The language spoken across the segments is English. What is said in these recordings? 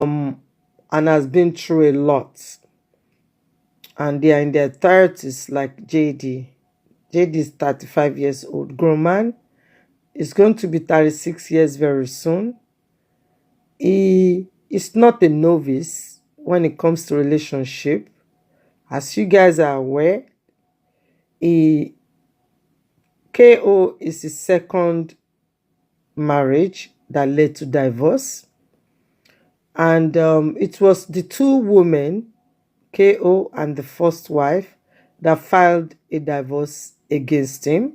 and has been through a lot. And they are in their 30s, like JD. JD is 35 years old. Grown man is going to be 36 years very soon. He is not a novice when it comes to relationship. As you guys are aware, KO is his second marriage that led to divorce. And it was the two women, KO and the first wife, that filed a divorce against him.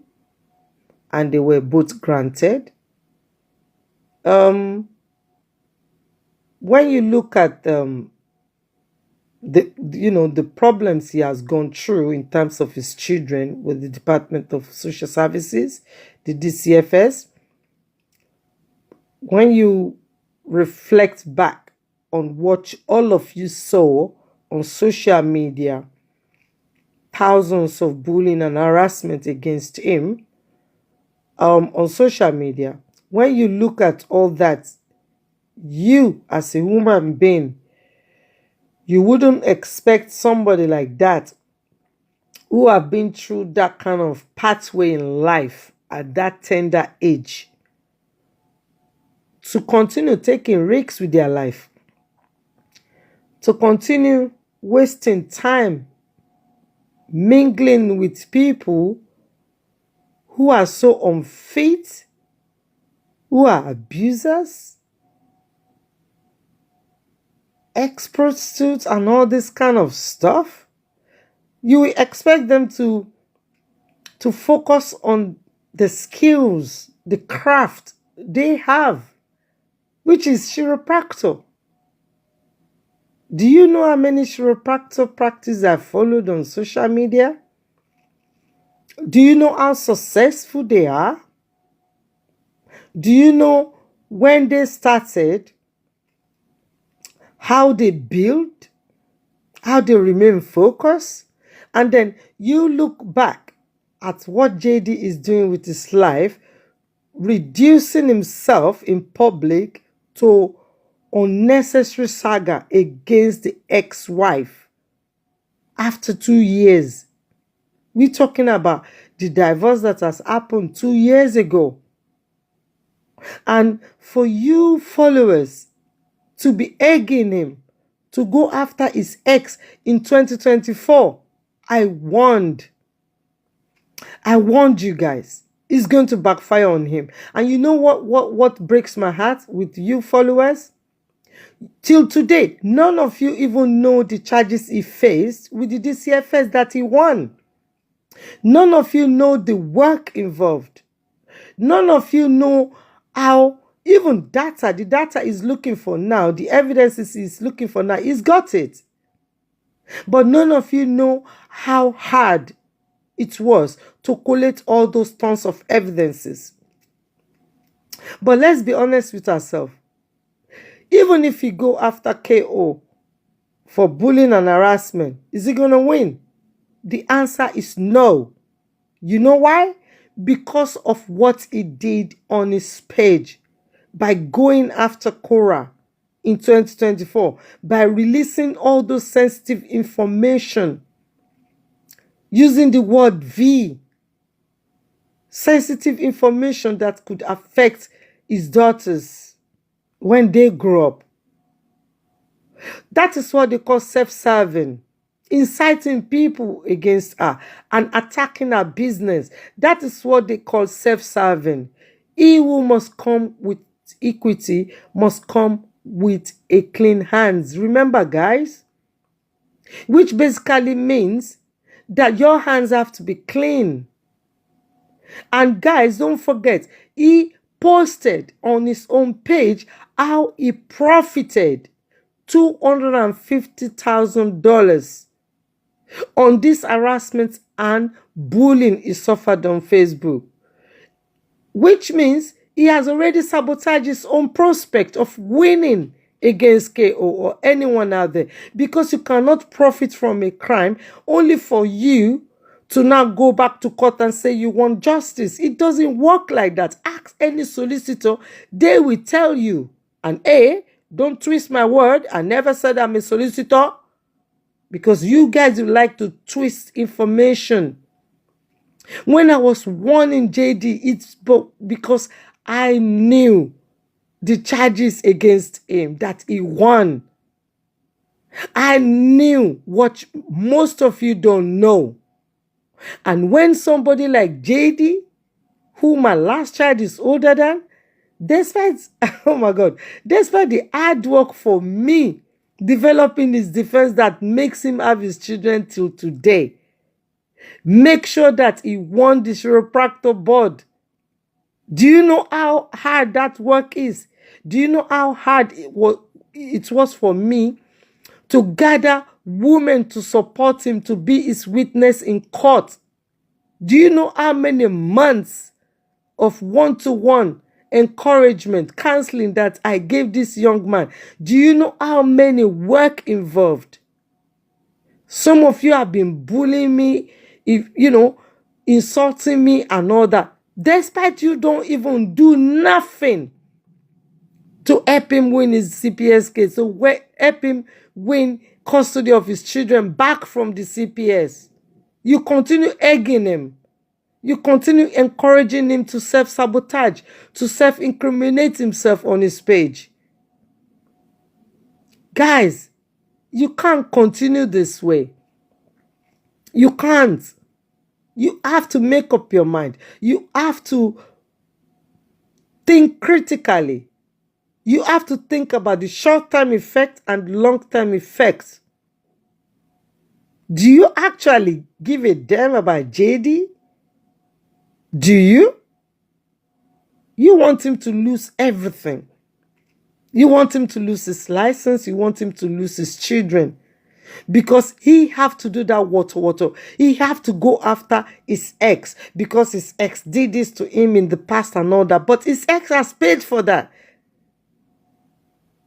And they were both granted. When you look at the problems he has gone through in terms of his children with the Department of Social Services, the DCFS, when you reflect back on what all of you saw on social media, thousands of bullying and harassment against him on social media, when you look at all that, you as a human being, you wouldn't expect somebody like that who have been through that kind of pathway in life at that tender age to continue taking risks with their life, to continue wasting time mingling with people who are so unfit, who are abusers, ex-prostitutes, and all this kind of stuff. You will expect them to focus on the skills, the craft they have, which is chiropractor. Do you know how many chiropractor practices I followed on social media? Do you know how successful they are? Do you know when they started, how they build, how they remain focused? And then you look back at what JD is doing with his life, reducing himself in public to unnecessary saga against the ex-wife after 2 years. We're talking about the divorce that has happened 2 years ago. And for you followers to be egging him to go after his ex in 2024, I warned you guys. It's going to backfire on him. And you know what breaks my heart with you followers? Till today, none of you even know the charges he faced with the DCFS that he won. None of you know the work involved. None of you know how even the data is looking for now, the evidences he's looking for now, he's got it. But none of you know how hard it was to collate all those tons of evidences. But let's be honest with ourselves. Even if you go after KO for bullying and harassment, is he going to win? The answer is no. You know why? Because of what he did on his page by going after Cora in 2024, by releasing all those sensitive information, using the word V, sensitive information that could affect his daughters when they grow up. That is what they call self-serving, inciting people against her and attacking her business. That is what they call self-serving. He who must come with equity must come with a clean hands. Remember, guys, which basically means that your hands have to be clean. And guys, don't forget, he posted on his own page how he profited $250,000 on this harassment and bullying he suffered on Facebook, which means he has already sabotaged his own prospect of winning against KO or anyone out there, because you cannot profit from a crime only for you to now go back to court and say you want justice. It doesn't work like that. Ask any solicitor, they will tell you. And A, Don't twist my word. I never said I'm a solicitor, because you guys would like to twist information. When I was warning JD, it's because I knew the charges against him, that he won. I knew what most of you don't know. And when somebody like JD, who my last child is older than, despite, oh my God, despite the hard work for me developing his defense that makes him have his children till today, make sure that he won the chiropractor board. Do you know how hard that work is? Do you know how hard it was for me to gather women to support him, to be his witness in court? Do you know how many months of one-to-one encouragement, counseling that I gave this young man? Do you know how many work involved? Some of you have been bullying me, insulting me and all that, despite you don't even do nothing to help him win his CPS case, so help him win custody of his children back from the CPS. You continue egging him. You continue encouraging him to self-sabotage, to self-incriminate himself on his page. Guys, you can't continue this way. You can't. You have to make up your mind. You have to think critically. You have to think about the short-term effect and long-term effects. Do you actually give a damn about JD? Do you? You want him to lose everything. You want him to lose his license. You want him to lose his children. Because he have to do that water. He have to go after his ex, because his ex did this to him in the past and all that. But his ex has paid for that.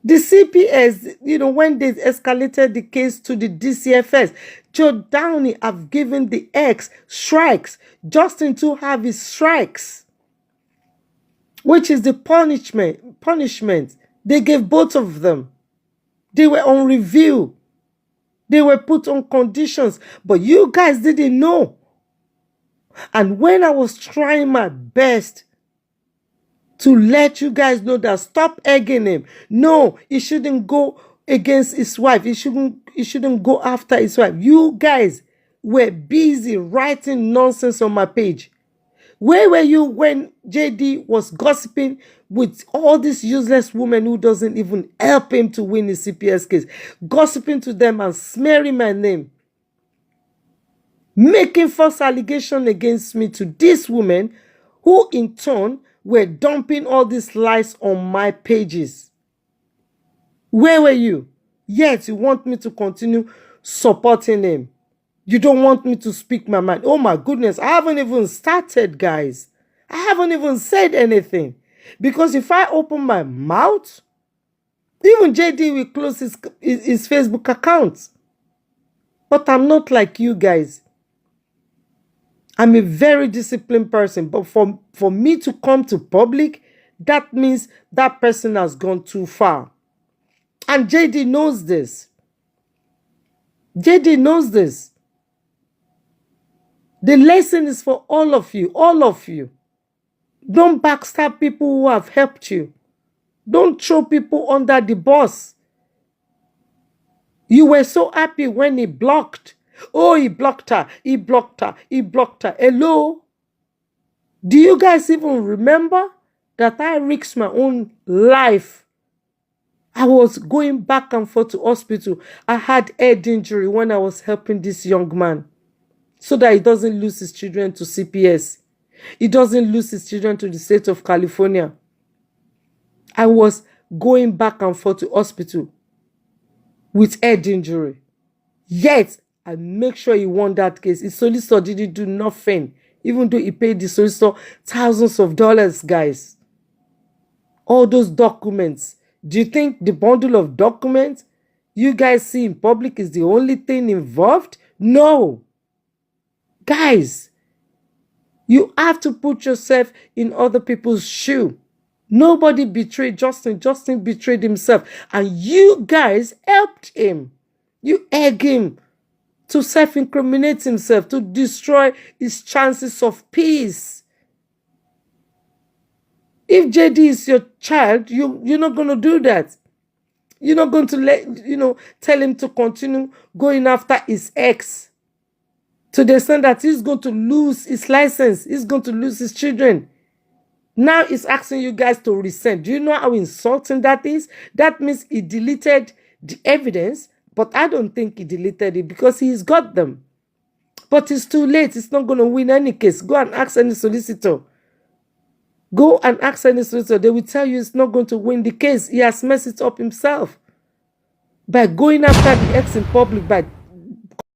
The CPS, when they escalated the case to the DCFS, Joe Downey have given the ex strikes. Justin to have his strikes, which is the punishment. They gave both of them. They were on review. They were put on conditions, but you guys didn't know. And when I was trying my best to let you guys know that stop egging him. No, he shouldn't go against his wife. He shouldn't go after his wife. You guys were busy writing nonsense on my page. Where were you when JD was gossiping with all these useless women who doesn't even help him to win his CPS case? Gossiping to them and smearing my name. Making false allegations against me to these women who in turn were dumping all these lies on my pages. Where were you? Yet you want me to continue supporting him. You don't want me to speak my mind. Oh my goodness, I haven't even started, guys. I haven't even said anything. Because if I open my mouth, even JD will close his Facebook account. But I'm not like you guys. I'm a very disciplined person. But for me to come to public, that means that person has gone too far. And JD knows this. JD knows this. The lesson is for all of you. All of you. Don't backstab people who have helped you. Don't throw people under the bus. You were so happy when he blocked. Oh, he blocked her. He blocked her. He blocked her. Hello? Do you guys even remember that I risked my own life? I was going back and forth to hospital. I had head injury when I was helping this young man, so that he doesn't lose his children to CPS. He doesn't lose his children to the state of California. I was going back and forth to hospital with head injury. Yet, I make sure he won that case. His solicitor didn't do nothing, even though he paid the solicitor thousands of dollars, guys. All those documents. Do you think the bundle of documents you guys see in public is the only thing involved? No. Guys, you have to put yourself in other people's shoe. Nobody betrayed Justin. Justin betrayed himself. And you guys helped him. You egged him to self-incriminate himself, to destroy his chances of peace. If JD is your child, you're not going to do that. You're not going to tell him to continue going after his ex to the extent that he's going to lose his license. He's going to lose his children. Now he's asking you guys to resend. Do you know how insulting that is? That means he deleted the evidence, but I don't think he deleted it because he's got them. But it's too late. It's not going to win any case. Go and ask any solicitor. Go and ask any solicitor. They will tell you it's not going to win the case. He has messed it up himself by going after the ex in public, by